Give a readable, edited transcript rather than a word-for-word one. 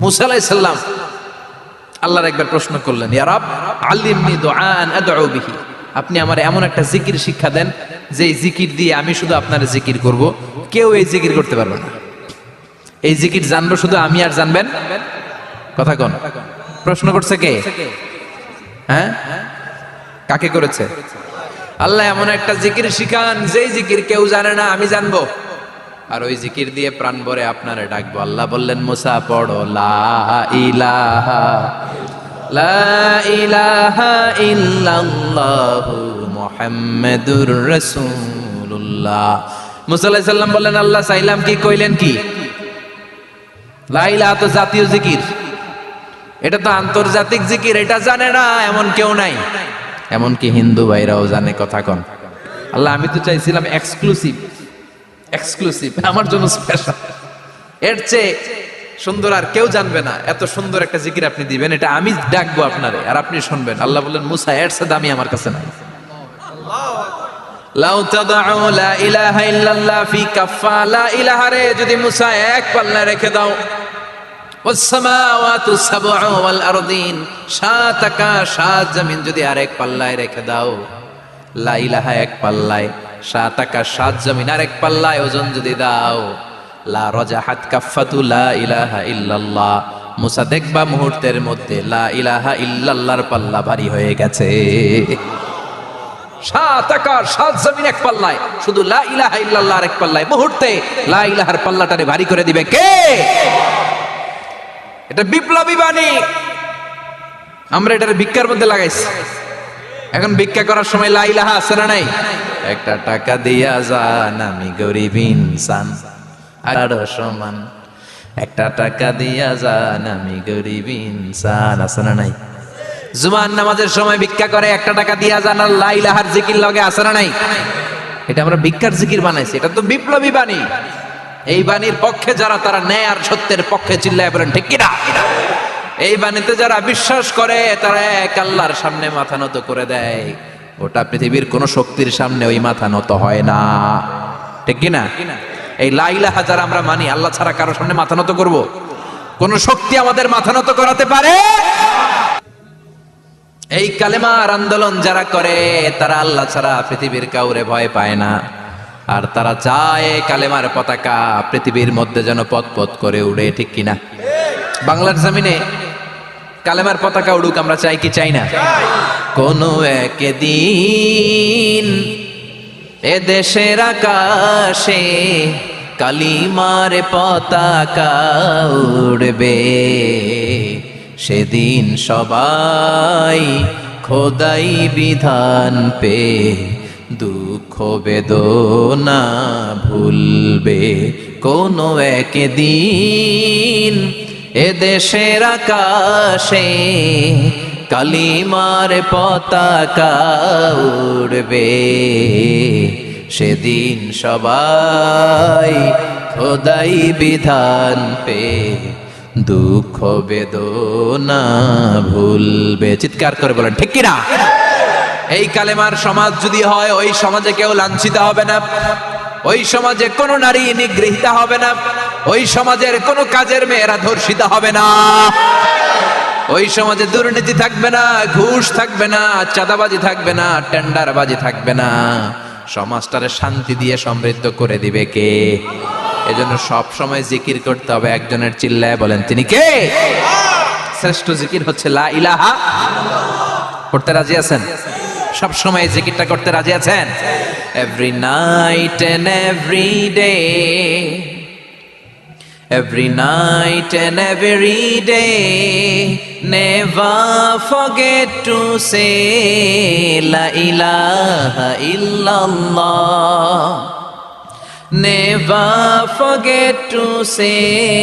মুসা আলাইহিস সালাম আল্লাহর একবার প্রশ্ন করলেন, ইয়া রব আল্লিমনি দুআআন আদউ বিহি, আপনি আমার এমন একটা জিকির শিক্ষা দেন যে জিকির দিয়ে আমি শুধু আপনার জিকির করব, কেউ এই জিকির করতে পারবে না। এই জিকির জানবো শুধু আমি, আর জানবেন কথা কোন? প্রশ্ন করছে কে? হ্যাঁ, কাকে করেছে? আল্লাহ এমন একটা জিকির শিখান যেই জিকির কেউ জানে না, আমি জানবো, আর ওই জিকির দিয়ে প্রাণ ভরে আপনারে ডাকবো। আল্লাহ বললেন, মুসা পড়ো লা ইলাহা লা ইলাহা ইল্লাল্লাহু মুহাম্মাদুর রাসূলুল্লাহ। মুসা আলাইহিস সালাম বললেন, আল্লাহ চাইলাম কি, কইলেন কি? লা ইলাহা তো জাতীয় জিকির, এটা তো আন্তর্জাতিক জিকির, এটা জানে না এমন কেউ নাই, এমনকি হিন্দু ভাইরাও জানে কথা কন। আল্লাহ আমি তো চাইছিলাম এক্সক্লুসিভ, আমার জন্য স্পেশাল, এর চেয়ে সুন্দর আর কেউ জানবে না, এত সুন্দর একটা জিকির আপনি দিবেন, এটা আমি ডাকবো আপনারে আর আপনি শুনবেন। আল্লাহ বললেন, মুসা এর চেয়ে দামি আমার কাছে নাই। লাউ তাদউ লা ইলাহা ইল্লাল্লাহ ফি কাফা, লা ইলাহা রে যদি মুসা এক পাল্লায় রেখে দাও, ওয়াস সামাওয়াতু সাবউ ওয়াল আরদিন, সাত আকাশ সাত জমিন যদি আরেক পাল্লায় রেখে দাও, লা ইলাহা এক পাল্লায়, সাত আকাশ সাত জমিন আরেক পাল্লায় ওজন যদি দাও, লা রাজাহাত কাফাতু লা ইলাহা ইল্লাল্লাহ, মুসা দেখবা মুহূর্তের মধ্যে লা ইলাহা ইল্লাল্লাহর পাল্লা ভারী হয়ে গেছে। সাত আকাশ সাত জমিন এক পাল্লায়, শুধু লা ইলাহা ইল্লাল্লাহ আরেক পাল্লায়, মুহূর্তে লা ইলাহার পাল্লাটারে ভারী করে দিবে কে? এটা বিপ্লবী বাণী। আমরা এটার ভিক্ষার মধ্যে লাগাইছি, এখন ভিক্ষা করার সময় লা ইলাহা আছে না নাই? একটা টাকা দিয়া যান, আমি গরিব ইনসান আর সমান, একটা টাকা দিয়া যান, আমি গরিব ইনসান, আছে না নাই? জুমার নামাজের সময় ভিক্ষা করে, একটা টাকা দিয়া যান, আর লা ইলাহার জিকির লগে, আছে না নাই? এটা আমরা ভিক্ষার জিকির বানাইছি, এটা তো বিপ্লবী বাণী। এই বাণীর পক্ষে যারা, তারা ন্যায় আর সত্যের পক্ষে চিল্লায় বলেন ঠিক কিনা? এই বাণীতে যারা বিশ্বাস করে, তারা এক আল্লাহর সামনে মাথা নত করে দেয়, গোটা পৃথিবীর কোন শক্তির সামনে ওই মাথা নত হয় না, ঠিক কিনা? এই লা ইলাহা যারা আমরা মানি, আল্লাহ ছাড়া কারো সামনে মাথা নত করব? কোন শক্তি আমাদের মাথা নত করাতে পারে? এই কালেমার আন্দোলন যারা করে, তারা আল্লাহ ছাড়া পৃথিবীর কাউরে ভয় পায় না, আর তারা চায় কালেমার পতাকা পৃথিবীর মধ্যে যেন পথ পথ করে উড়ে, ঠিক কিনা? বাংলার জমিনে কালেমার পতাকা উড়ুক, আমরা চাই কি চাই না? কোনো একদিন এ দেশের আকাশে কালিমার পতাকা উড়বে, সেদিন সবাই খোদাই বিধান পে দুঃখ বেদনা ভুলবে। কোনো একদিন এ দেশের আকাশে কালিমার পতাকা উড়বে, সেদিন সবাই খোদাই বিধান পে দুঃখ বেদনা ভুলবে। চিৎকার করে বলেন ঠিক কিনা? এই কালেমার সমাজ যদি হয়, ওই সমাজে কেউ লাঞ্ছিত হবে না, ওই সমাজে কোনো নারী নিগৃহীতা হবে না, ওই সমাজের কোনো কাজের মেয়েরা ধর্ষিত হবে না, ওই সমাজে দুর্নীতি থাকবে না, ঘুষ থাকবে না, চাঁদাবাজি থাকবে না, টেন্ডারবাজি থাকবে না। সমাজটারে শান্তি দিয়ে সমৃদ্ধ করে দিবে কে? এজন্য সব সময় জিকির করতে হবে একজনের, চিল্লায় বলেন তিনি কে? শ্রেষ্ঠ জিকির হচ্ছে লা ইলাহা। করতে রাজি আছেন? সব সময় জিকিরটা করতে রাজি আছেন? Every night and every day, every night and every day, never forget to say la ilaha illallah, never forget to say